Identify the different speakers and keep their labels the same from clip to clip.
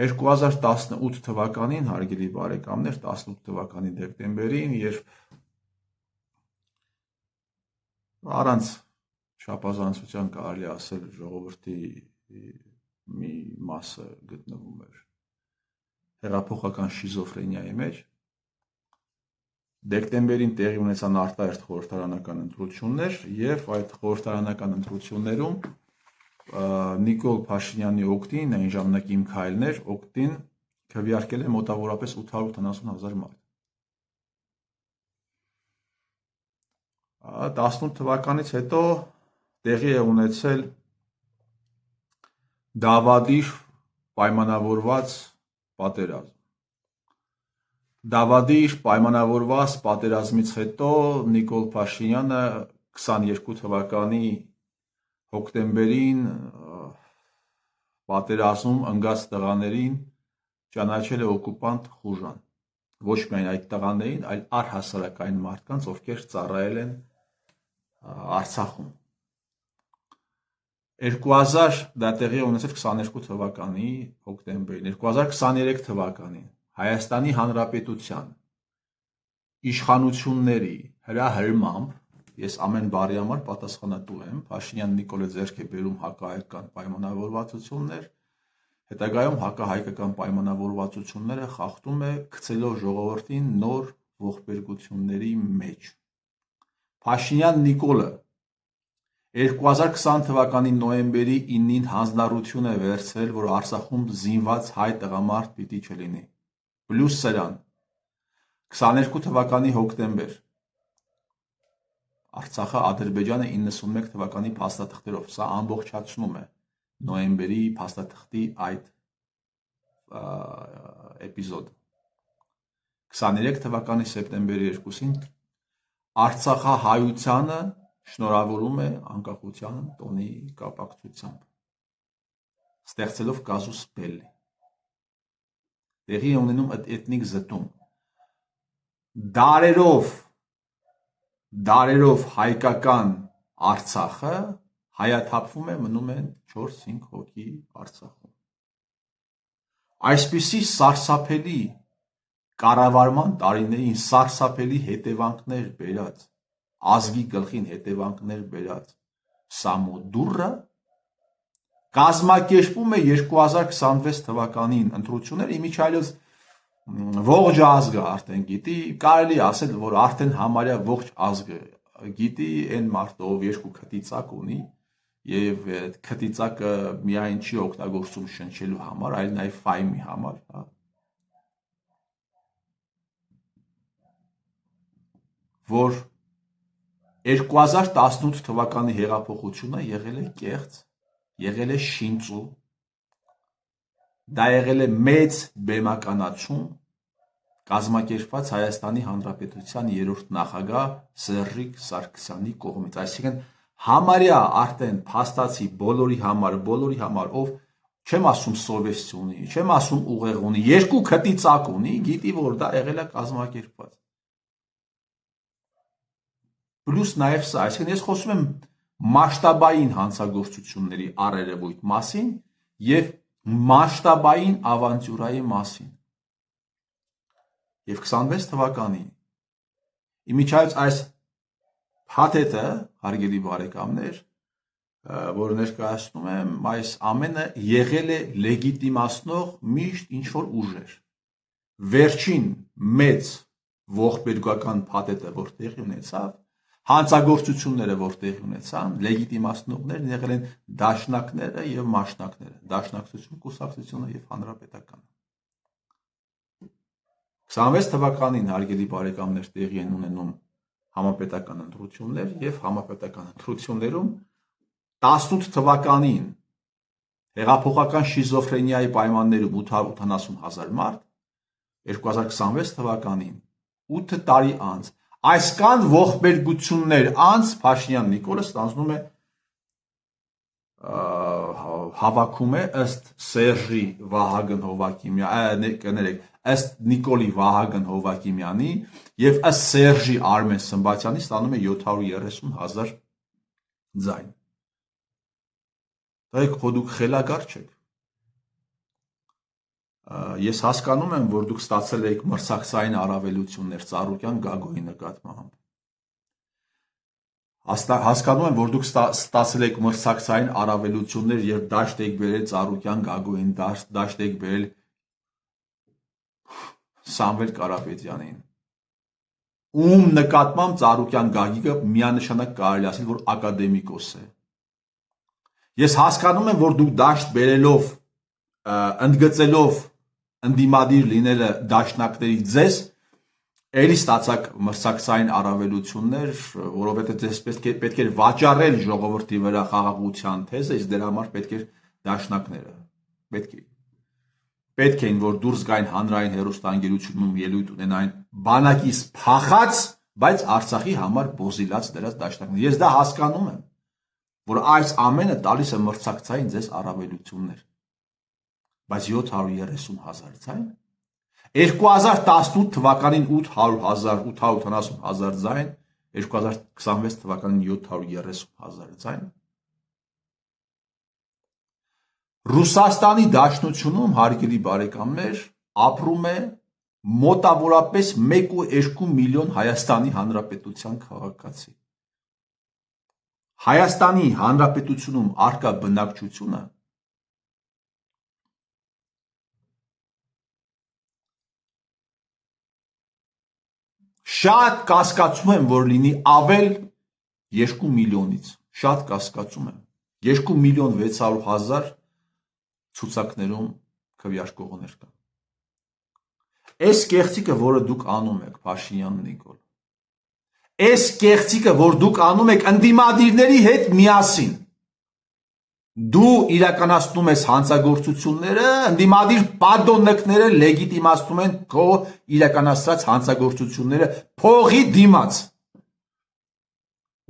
Speaker 1: 2018 թվականին, հարգելի բարեկամներ, 18 թվականի դեկտեմբերին, երբ առանց չափազանցության կարելի ասել ժողովրդի մի մասը գտնվում էր հեղափոխական շիզոֆրենիայի մեջ, դեկտեմբերին տեղի ունեցան արտահերթ խորհրդարանական ընտրություններ եւ այդ խորհրդարանական ընտրություններում Նիկոլ Փաշինյանի օգտին, այն ժամանակ Իմ քայլներ օգտին քվեարկել է մոտավորապես 870,000 մարդ։ 18 թվականից հետո տեղի է ունեցել դավադիր պայմանավորված պատերազմ։ Դավադիր պայմանավորված պատերազմից հետո Նիկոլ Փաշինյանը 22 թվականի հոկտեմբերին պատերազմում ընկած տղաներին ճանաչել է օկուպանտ խուժան։ Ոչ միայն այդ տղաներին, այլ առհասարակ այն մարդկանց, ովքեր ծառայել են Արցախում։ 2000 դա տեղի է ունեցել 22 թվականի հոկտեմբերին, 2023 թվականին Հայաստանի Հանրապետության իշխանությունների հրահրմամբ ես ամեն բառի համար պատասխանատու եմ, Փաշինյան Նիկոլը ձեռք է բերում հակահայկական պայմանավորվածություններ, հետագայում հակահայկական պայմանավորվածությունները խախտում է գցելով ժողովրդին նոր ողբերգությունների մեջ։ Փաշինյան Նիկոլը 2020 թվականի նոյեմբերի 9-ին հանձնառություն է վերցրել, որ Արցախում զինված հայ տղամարդ պիտի չլինի։ Պլյուս սրան 22 թվականի հոկտեմբեր Արցախը Ադրբեջանը 91 թվականի փաստաթղթերով, սա ամբողջացնում է նոյեմբերի փաստաթղթի այդ էպիզոդը։ 23 թվականի սեպտեմբերի 2-ին Արցախահայությանը շնորհավորում է անկախության տոնի կապակցությամբ, ստեղծելով կազուս բելլի։ Տեղի է ունենում էթնիկ զտում։ Դարերով հայկական Արցախը հայաթափվում է, մնում են 4-5 հոգի Արցախում։ Այսպիսի սարսափելի կառավարման տարիներին սարսափելի հետևանքներ բերած, ազգի գլխին հետևանքներ բերած Սամոդուրը կազմակերպում է 2026 թվականին ընտրություններ, իմիջիայլոց ողջ ազգը արդեն գիտի, կարելի ասել, որ արդեն համարյա ողջ ազգը գիտի այն մարդը, ով երկու քթիծակ ունի եւ քթիծակը միայն չի օգտագործում շնչելու համար, այլ նաեւ ֆայմի համար, հա։ Որ 2018 թվականի հեղափոխությունը եղել է կեղծ, եղել է շինծու, դա եղել է մեծ բեմականացում կազմակերպված Հայաստանի Հանրապետության 3-րդ նախագահ Սերժիկ Սարգսյանի կողմից, այսինքն համարյա արդեն փաստացի բոլորի համար, ով չեմ ասում սովեստ ունի, չեմ ասում ուղեղ ունի, երկու քթիծակ ունի, գիտի, որ դա եղել է կազմակերպված։ Պլյուս նաև սա, այսինքն ես խոսում եմ մասշտաբային հանցագործությունների առերևույթ մասին եւ մասշտաբային ավանտյուրայի մասին։ Եվ 26 թվականին իմիջիայլոց այս փաթեթը, հարգելի բարեկամներ, որ ներկայացնում եմ, այս ամենը եղել է լեգիտիմացնող միշտ ինչ-որ ուժեր։ Վերջին մեծ ողբերգական փաթեթը, որ տեղի ունեցավ, հանցագործությունները, որ տեղի ունեցան, լեգիտիմացնողներն եղել են դաշնակները եւ մասնակները, Դաշնակցություն կուսակցությունը եւ Հանրապետականը։ 26 թվականին, հարգելի բարեկամներ, տեղի են ունենում համապետական ընտրություններ եւ համապետական ընտրություններում 18 թվականին հեղափոխական շիզոֆրենիայի պայմաններում 880,000 մարդ, 2026 թվականին 8 տարի անց այսքան ողբերգություններ անց Փաշինյան Նիկոլը ստանձնում է հավաքում է ըստ Սերժի Վահագն Հովակիմյանի, ըստ Նիկոլի Վահագն Հովակիմյանի եւ ըստ Սերժի Արմեն Սմբատյանի ստանում է 730,000 ձայն։ Դայք դուք խելագար չեք։ Ես հասկանում եմ, որ դուք ստացել եք մրցակցային առավելություններ Ծառուկյան Գագոյի նկատմամբ։ Հասկանում եմ, որ դուք ստացել եք մրցակցային առավելություններ, երբ դաշտ եք բերել Ծառուկյան Գագոյին, դաշտ եք բերել Սամվել Կարապետյանին, ում նկատմամբ Ծառուկյան Գագիկը միանշանակ կարելի ասել, որ ակադեմիկոս է։ Ես հասկանում եմ, որ դուք դաշտ բերելով, ընդգծելով ընդդիմադիր լինելը դաշնակների ձեզ, էլի ստացակ մրցակցային առավելություններ, որովհետև ձեզ պետք էր վաճառել ժողովրդի վրա խաղաղության թեզը, իսկ դրա համար պետք էր դաշնակները, պետք էին, որ դուրս գային հանրային հեռուստաընկերությունում ելույթ ունենային բանակից փախած, բայց Արցախի համար բոզիլած դրած դաշնակներ։ Ես դա հասկանում եմ, որ այս ամենը տալիս է մրցակցային ձեզ առավելություններ, բայց 730,000 ձայն, 2018 թվականին 870,000 ձայն, 2026 թվականին 730,000 ձայն։ Ռուսաստանի Դաշնությունում, հարգելի բարեկամներ, ապրում է մոտավորապես 1,2 միլիոն Հայաստանի Հանրապետության քաղաքացի։ Հայաստանի Հանրապետությունում առկա բնակչությունը շատ կասկածում եմ, որ լինի ավել 2 միլիոնից, շատ կասկածում եմ, 2,600,000 ցուցակներում քվեարկողներ կան։ Այս կեղծիկը, որը դուք անում եք, Փաշինյան Նիկոլ, այս կեղծիկը, որ դուք անում եք ընդդիմադիրների հետ միասին, դու իրականացնում ես հանցագործությունները, ընդդիմադիր պատոննկները լեգիտիմացնում են քո իրականացած հանցագործությունները փողի դիմաց։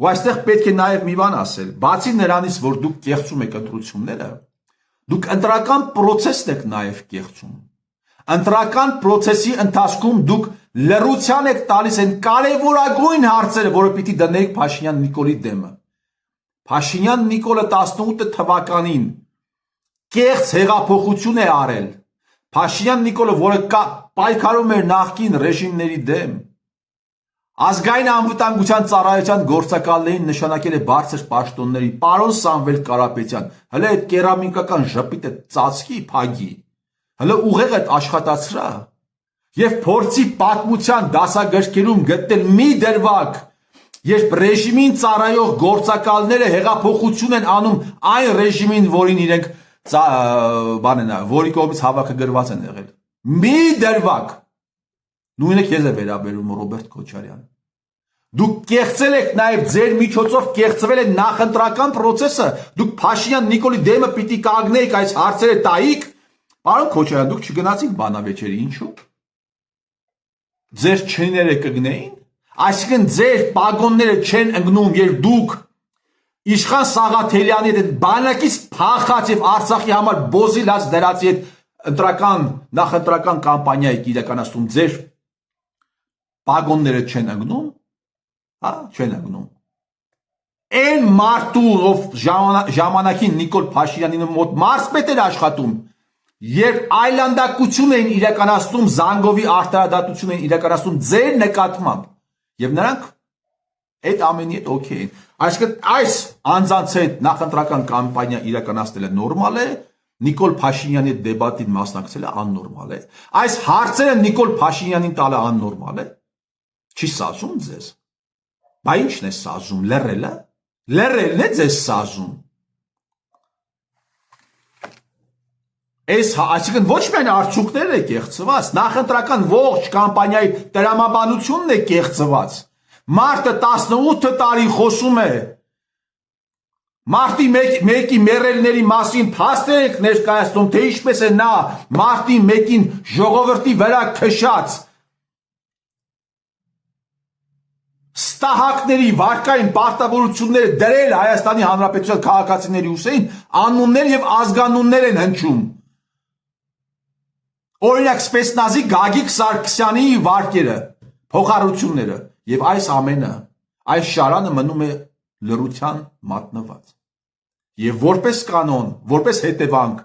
Speaker 1: Ու այստեղ պետք է նաև մի բան ասել, բացի նրանից, որ դուք կեղծում եք ընտրությունները, դուք ընտրական պրոցեսն եք նաև կեղծում։ Ընտրական պրոցեսի ընթացքում դուք լռության եք տալիս այն կարևորագույն հարցերը, որը պիտի դնեիք Փաշինյան Նիկոլի դեմը։ Փաշինյան Նիկոլը 18 թվականին կեղծ հեղափոխություն է արել։ Փաշինյան Նիկոլը, որը պայքարում էր նախկին ռեժիմների դեմ, ազգային անվտանգության ծառայության գործակալներին նշանակել է բարձր պաշտոնների, պարոն Սամվել Կարապետյան, հələ այդ կերամիկական ժպիտը ծածկի, փագի, հələ ուղեղը աշխատացրա եւ փորձի պատմության դասագրքերում գտնել մի դրվագ, երբ ռեժիմին ծառայող գործակալները հեղափոխություն են անում այն ռեժիմին, որին իրենք որի կողմից հավաքը գրված են եղել։ Մի դրվագ։ Նույնը քեզ է վերաբերում, Ռոբերտ Քոչարյան։ Դուք կեղծել եք նաև ձեր միջոցով կեղծվել է նախընտրական process-ը, դուք Փաշինյան Նիկոլի դեմը պիտի կանգնեիք, այս հարցերը տայիք։ Պարոն Քոչարյան, դուք չգնացիք բանավեճերի, ինչու՞։ Ձեր չիները կգնեին, այսինքն ձեր պագոնները չեն ընկնում, երբ դուք Իշխան Սաղաթելյանի հետ բանակից փախած եւ Արցախի համար բոզիլած դրածի հետ նախընտրական կամպանիա եք իրականացնում, ձեր պագոնները չեն ընկնում, հա, չեն ընկնում։ Այն մարդու, ով ժամանակին Նիկոլ Փաշինյանի մոտ մարզպետ էր աշխատում, երբ այլանդակություն էին իրականացնում, Զանգովի արտահայտություն էին իրականացնում ձեր նկատմամբ, եւ նրանք այդ ամենի հետ օքեյ են։ Այսինքն այս անձանց հետ նախընտրական կամպանիա իրականացնելը նորմալ է, Նիկոլ Փաշինյանի հետ դեբատին մասնակցելը աննորմալ է։ Այս հարցերը Նիկոլ Փաշինյանին տալը աննորմալ է։ Չի սազում ձեզ։ Բա ի՞նչն է սազում, լռելը։ Լռելն է ձեզ սազում։ Այսինքն ոչ միայն արդյունքներն է կեղծված, նախընտրական ողջ կամպանիայի տրամաբանությունն է կեղծված։ Մարտը 18 տարի խոսում է։ Մարտի 1-ի մեռելների մասին փաստեր եք ներկայացնում, թե ինչպես է նա մարտի 1-ին ժողովրդի վրա քշած ստահակների վարկային պարտավորությունները դրել Հայաստանի Հանրապետության քաղաքացիների ուսերին, անուններ եւ ազգանուններ են հնչում։ Օրինակ Սպեցնազի Գագիկ Սարգսյանի վարկերը, փոխառությունները եւ այս ամենը, այս շարանը մնում է լռության մատնված։ Եվ որպես կանոն, որպես հետևանք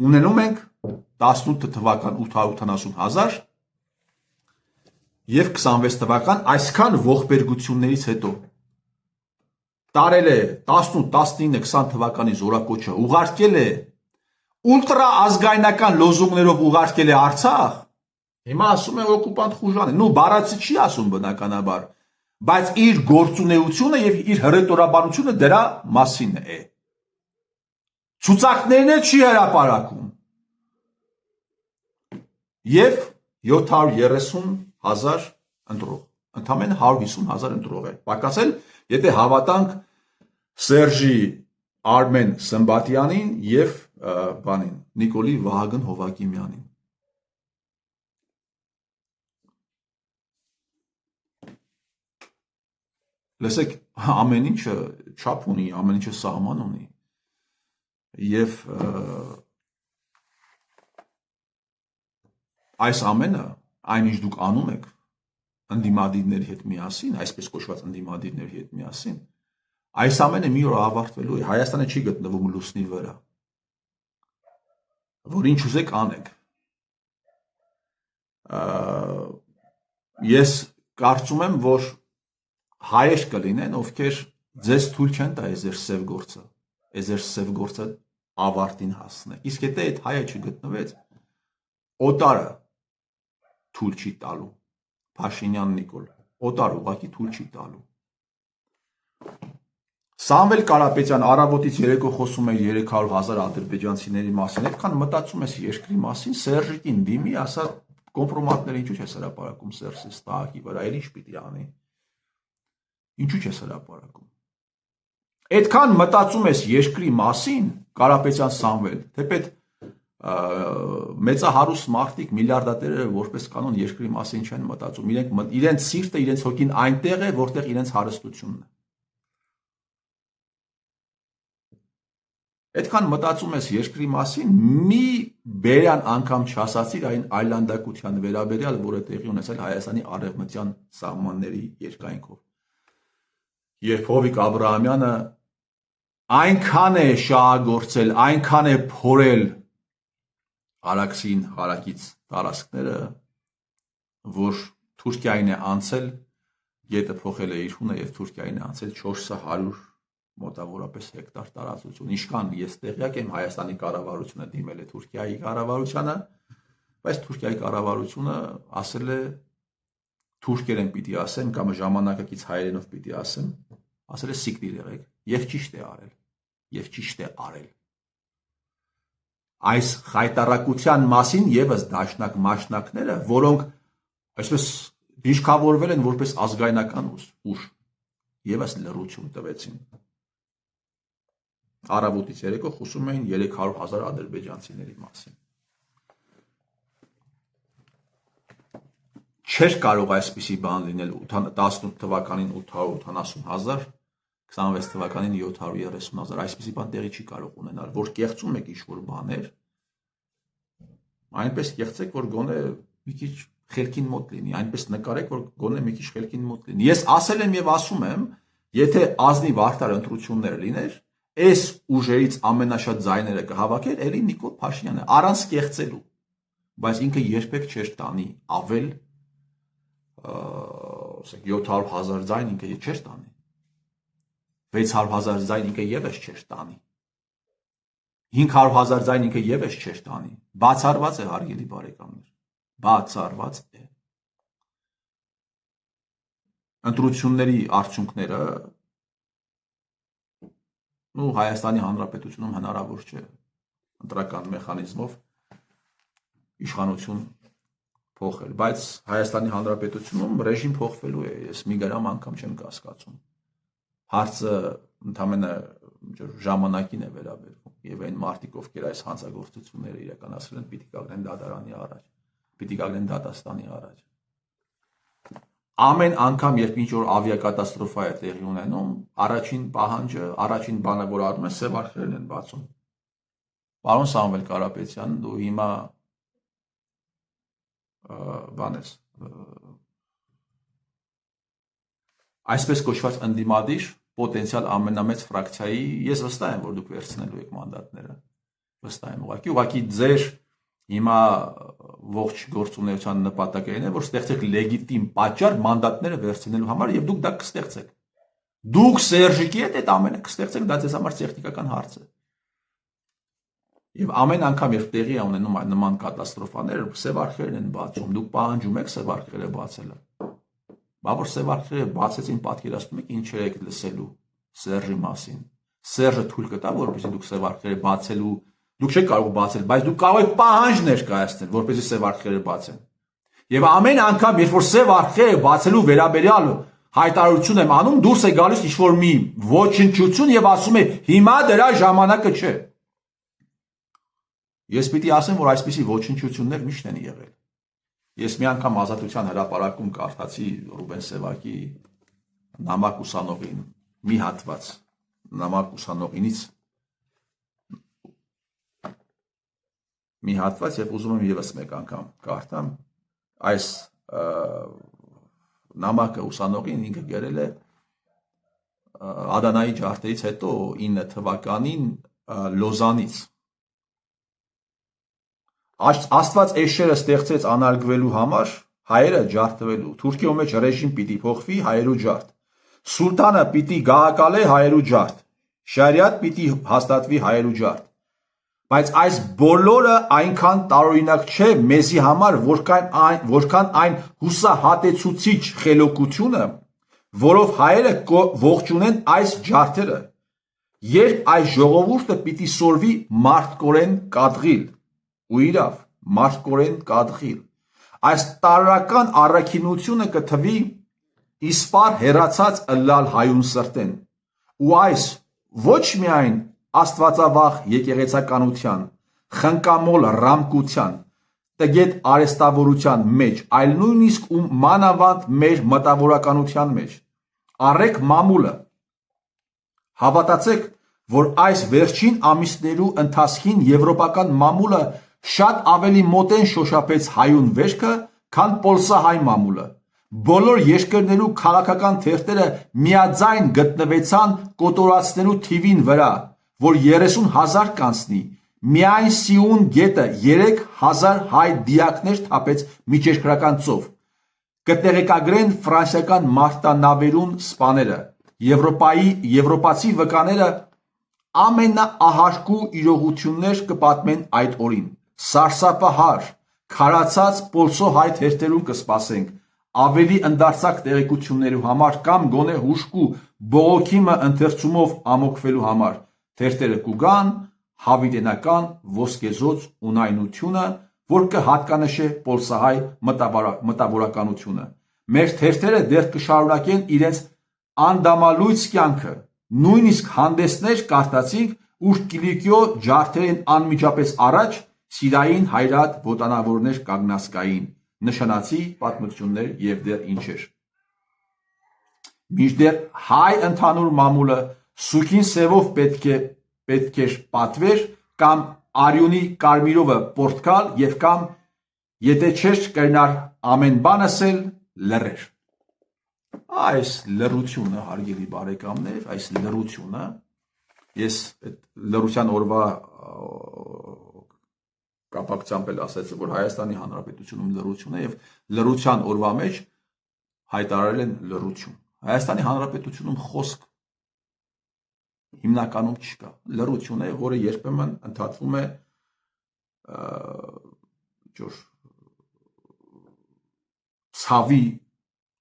Speaker 1: ունենում ենք 18 թվական 870,000 և 26 թվական այսքան ողբերգություններից հետո տարել է 18, 19, 20 թվականի զորակոչը, ուղարկել է ուլտրա ազգայնական լոզունգներով ուղարկել է Արցախ, հիմա ասում է օկուպանտ խուժան է, նու բառացի չի ասում բնականաբար, բայց իր գործունեությունը և իր հռետորաբանությունը դրա մասին է։ Ցուցակներն էլ չի հրապարակում։ Եվ 730,000 ընտրող, ընդամենը 150,000 ընտրող է։ Պակասել, եթե հավատանք Սերժի Արմեն Սմբատյանին և Նիկոլի Վահագն Հովակիմյանին։ Լսեք, ամեն ինչը չափ ունի, ամեն ինչը սահման ունի։ Եվ այս ամենը, այն ինչ դուք անում եք ընդդիմադիրների հետ միասին, այսպես կոչված ընդդիմադիրների հետ միասին, այս ամենը մի օր ավարտվելու է, Հայաստանը չի գտնվում լուսնի վրա, որ ինչ ուզեք անեք։ Ես կարծում եմ, որ հայեր կլինեն, ովքեր ձեզ թույլ չեն տա ձեր սև գործը, ձեր սև գործը ավարտին հասնեք։ Իսկ եթե այդ հայը չգտնվեց, օտարը թույլ չի տալու, Փաշինյան Նիկոլ, օտար ուղղակի թույլ չի տալու։ Սամվել Կարապետյան առավոտից երեկո խոսում է 300,000 ադրբեջանցիների մասին, այդքան մտածում ես երկրի մասին, Սերժիկին դիմի, ասա կոմպրոմատները ինչու չես հրապարակում Սերժի ստահակի վրա, էլ ինչ պիտի անի։ Ինչու չես հրապարակում։ Այդքան մտածում ես երկրի մասին, Կարապետյան Սամվել, թեպետ մեծահարուստ մարդիկ, միլիարդատերերը որպես կանոն երկրի մասին չեն մտածում, իրենց սիրտը, իրենց հոգին այնտեղ է, որտեղ իրենց հարստությունն է։ Այդքան մտածում ես երկրի մասին, մի բերան անգամ չասացիր այն այլանդակության վերաբերյալ, որը տեղի ունեցել Հայաստանի արևմտյան սահմանների երկայնքով։ Երբ Հովիկ Աբրահամյանը այնքան է շահագործել, այնքան է փորել Արաքսին հարակից տարածքները, որ Թուրքիային է անցել, գետը փոխել է իր հունը և Թուրքիային է անցել 400 մոտավորապես հեկտար տարածություն։ Ինչքան ես տեղյակ եմ, Հայաստանի կառավարությունը դիմել է Թուրքիայի կառավարությանը, բայց Թուրքիայի կառավարությունը ասել է թուրքերեն պիտի ասեմ կամ ժամանակակից հայերենով պիտի ասեմ, ասել է սիկտիր եղեք և ճիշտ է արել, և ճիշտ է արել։ Այս խայտառակության մասին ևս դաշնակ մաշնակները, որոնք այսպես դիշկավորվել են որպես ազգայնական ուժ, ևս լռություն տվեցին։ Առավոտից երեկո խոսում էին 300,000 ադրբեջանցիների մասին։ Չէր կարող այսպիսի բան լինել 18 թվականին 880,000, 26 թվականին 730,000, այսպիսի բան տեղի չի կարող ունենալ, որ կեղծում եք ինչ-որ բաներ, այնպես կեղծեք, որ գոնե մի քիչ խելքին մոտ լինի, այնպես նկարեք, որ գոնե մի քիչ խելքին մոտ լինի։ Ես ասել եմ և ասում եմ, եթե ազնիվ արդար ընտրություններ լիներ, այս ուժերից ամենաշատ ձայները կհավաքեր էլի Նիկոլ Փաշինյանը, առանց կեղծելու, բայց ինքը երբեք չէր տանի ավել 700,000 ձայն ինքը չէր տանի, 600,000 ձայն ինքը ևս չէր տանի, 500,000 ձայն ինքը ևս չէր տանի, բացառված է հարգելի բարեկամներ, բացառված է։ Ընտրությունների արդյունքները Հայաստանի Հանրապետությունում հնարավոր չէ ընտրական մեխանիզմով իշխանություն փոխել, բայց Հայաստանի Հանրապետությունում ռեժիմ փոխվելու է, ես մի գրամ անգամ չեմ կասկածում։ Հարցը ընդամենը ժամանակին է վերաբերվում և այն մարդիկ, ովքեր այս հանցագործությունները իրականացրել են, պիտի կանգնեն դատարանի առաջ, պիտի կանգնեն դատաստանի առաջ։ Ամեն անգամ, երբ ինչ-որ ավիակատաստրոֆա է տեղի ունենում, առաջին պահանջը, առաջին բանը, որ անում են, սև արկղերն են բացում։ Պարոն Սամվել Կարապետյան, դու հիմա բան ես, այսպես կոչված ընդդիմադիր, պոտենցիալ ամենամեծ ֆրակցիայի, ես վստահ եմ, որ դուք վերցնելու եք մանդատները։ վստահ եմ ուղղակի ձեր հիմա ողջ գործունեության նպատակն է որ ստեղծեք լեգիտիմ պատճառ մանդատները վերցնելու համար եւ դուք դա կստեղծեք դուք Սերժիկի հետ այդ ամենը կստեղծեք դա ձեզ համար տեխնիկական հարց է եւ ամեն անգամ երբ տեղի է ունենում այդ նման կատաստրոֆաներ սև արխերն են բացում դուք պահանջում եք սև արխերը բացելը բա որ սև արխերը բացեցին պատկերացնում եք ինչեր եք լսելու Սերժի մասին Սերժը թույլ կտա որպեսզի դուք սև արխերը բացելու դուք չեք կարող բացել բայց դուք կարող եք պահանջ ներկայացնել որպեսզի սև արխերը բացեն եւ ամեն անգամ երբ որ սև արխերը բացելու վերաբերյալ հայտարարություն եմ անում դուրս է գալիս ինչ-որ մի ոչնչություն եւ ասում է հիմա դրա ժամանակը չէ Ես պիտի ասեմ, որ այսպիսի ոչնչություններ միշտ են եղել։ Ես մի անգամ ազատության հրապարակում կարդացի Ռուբեն Սևակի նամակ ուսանողին, մի հատված նամակ ուսանողինից մի հատված եւ ուզում եմ եւս մեկ անգամ կարդամ այս նամակը ուսանողին ինքը գրել է Ադանայի ջարդերից հետո 9 թվականին Լոզանից Աստված այս շերը ստեղծեց անարգվելու համար, հայերը ջարդվելու, Թուրքիո մեջ ռեժիմ պիտի փոխվի հայերու ջարդ, Սուլտանը պիտի գահակալե հայերու ջարդ, Շարիաթ պիտի հաստատվի հայերու ջարդ, բայց այս բոլորը այնքան տարօրինակ չէ մեզի համար, որքան այն հուսահատեցուցիչ խելոքությունը, որով հայերը ողջունեն այս ջարդերը, երբ այս ժողովուրդը պիտի սորվի մարդկորեն կատղիլ, ու իրավ, մարդկորեն կատղիլ, այս տարրական առաքինությունը կթվի իսպար հեռացած ըլլալ հայուն սրտեն, ու այս ոչ միայն աստվածավախ եկեղեցականության, խնկամոլ ռամկության, տգետ արեստավորության մեջ, այլ նույնիսկ ու մանավանդ մեր մտավորականության մեջ, առեք մամուլը, հավատացեք, որ այս վերջին ամիսներու ընթացքին եվրոպական մամուլը շատ ավելի մոտեն շոշափեց հայուն վերքը, քան պոլսահայ մամուլը։ Բոլոր երկրներու քաղաքական թերթերը միաձայն գտնվեցան կոտորածներու թիվին վրա, որ 30,000 կանցնի, միայն Սիուն գետը 3,000 հայ դիակներ թափեց միջերկրական ծով։ Կտեղեկագրեն ֆրանսիական մարտանավերուն սպաները, եվրոպացի վկաները ամենաահարկու իրողություններ կպատմեն այդ օրին։ Սարսափահար, քարացած պոլսոհայ թերթերում կսպասենք, ավելի ընդարձակ տեղեկություններու համար կամ գոնե հուշկու բողոքիմը ընթերցումով ամոքվելու համար, թերթերը կուգան հավիտենական ոսկեզոծ ունայնությունը, որ կհատկանշե պոլսահայ մտավորականությունը։ Մեր թերթերը դեռ կշարունակեն իրենց անդամալույց կյանքը, նույնիսկ հանդեսներ կարդացինք, ուր Կիլիկիո ջարդերեն անմիջապես առաջ Սիրային հայրատ ոտանավորներ կանգնասկային, նշանացի պատմություններ եւ դեռ ինչեր։ Մինչդեռ հայ ընդհանուր մամուլը սուքին սևով պետք է պատվեր կամ արյունի կարմիրովը պորտկալ եւ կամ եթե չէր կրնար ամեն բան ասել լռեր։ Այս լռությունը հարգելի բարեկամներ, այս լռությունը ես այդ լռության օրվա կապակցությամբ էլ ասացի, որ Հայաստանի Հանրապետությունում լռություն է եւ լռության օրվա մեջ հայտարարել են լռություն։ Հայաստանի Հանրապետությունում խոսք հիմնականում չկա։ Լռություն է, որը երբեմն ընդհատվում է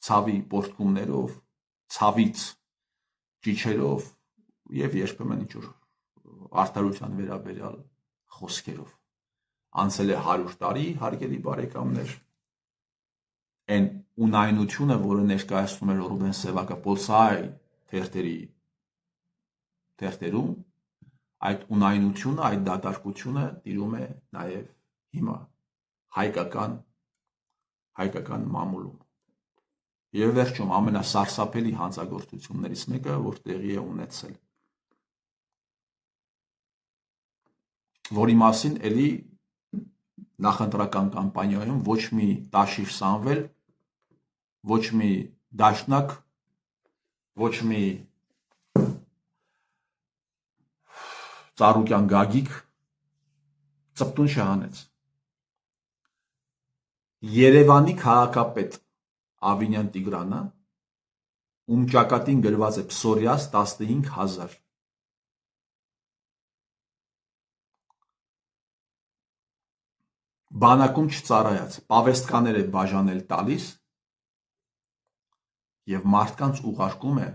Speaker 1: ցավի պորտկումներով, ցավից ճիչերով եւ երբեմն ինչ-որ արդարության վերաբերյալ խոսքերով։ Անցել է 100 տարի, հարգելի բարեկամներ, այն ունայնությունը, որը ներկայացնում էր Ռուբեն Սևակը պոլսահայ թերթերում, այդ ունայնությունը, այդ դատարկությունը տիրում է նաև հիմա հայկական մամուլում։ Եվ վերջում ամենասարսափելի հանցագործություններից մեկը, որ տեղի է ունեցել, որի մասին էլի նախընտրական կամպանիայում ոչ մի Տաշիր Սամվել, ոչ մի դաշնակ, ոչ մի Ծառուկյան Գագիկ ծպտուն շահանեց։ Երևանի քաղաքապետ Ավինյան Տիգրանը, ում ճակատին գրված է Փսորյաս 15,000։ Բանակում չծառայած, պավեստկաներ է բաժանել տալիս եւ մարդկանց ուղարկում է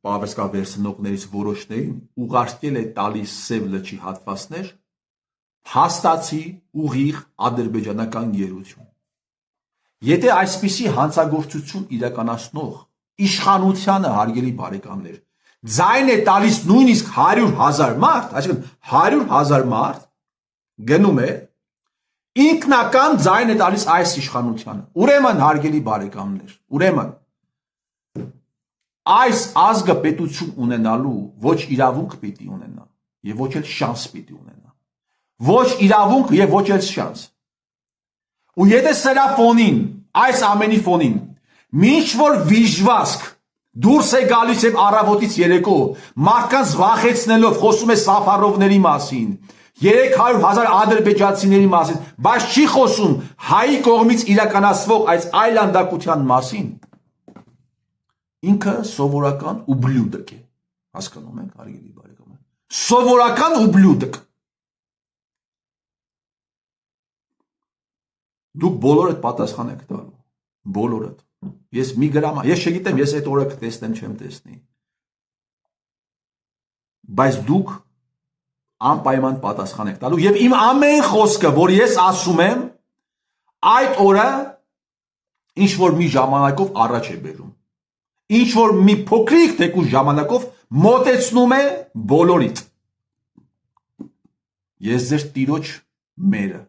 Speaker 1: պավեստկա վերցնողներից որոշներին ուղարկել է տալիս Սև լճի հատվածներ փաստացի ուղիղ ադրբեջանական գերություն։ Եթե այսպիսի հանցագործություն իրականացնող իշխանությանը, հարգելի բարեկամներ, ձայն է տալիս նույնիսկ 100,000 մարդ, այսինքն 100,000 մարդ գնում է ինքնական ձայն է տալիս այս իշխանությանը։ Ուրեմն, հարգելի բարեկամներ, ուրեմն այս ազգը պետություն ունենալու ոչ իրավունք պիտի ունենա եւ ոչ էլ շանս պիտի ունենա։ Ոչ իրավունք եւ ոչ էլ շանս։ Ու եթե սրա ֆոնին, այս ամենի ֆոնին, ինչ որ վիժվասկ դուրս է գալիս եւ առավոտից երեկո մարդկանց վախեցնելով խոսում է Սաֆարովների մասին, 300,000 ադրբեջանցիների մասին, բայց չի խոսում հայի կողմից իրականացվող այս այլանդակության մասին, ինքը սովորական ուբլյուդկ է, հասկանում եք, հարգելի բարեկամներ, սովորական ուբլյուդկ։ Դուք բոլորդ պատասխան եք տալու, բոլորդ։ Ես մի գրամ, ես չգիտեմ, ես այդ օրը կտեսնեմ, չեմ տեսնի։ Բայց դուք անպայման պատասխան եք տալու եւ իմ ամեն խոսքը, որ ես ասում եմ, այդ օրը ինչ որ մի ժամանակով առաջ է բերում։ Ինչ որ մի փոքրիկ թեկուզ ժամանակով մոտեցնում է բոլորիդ։ Ես ձեր տիրոջ մերը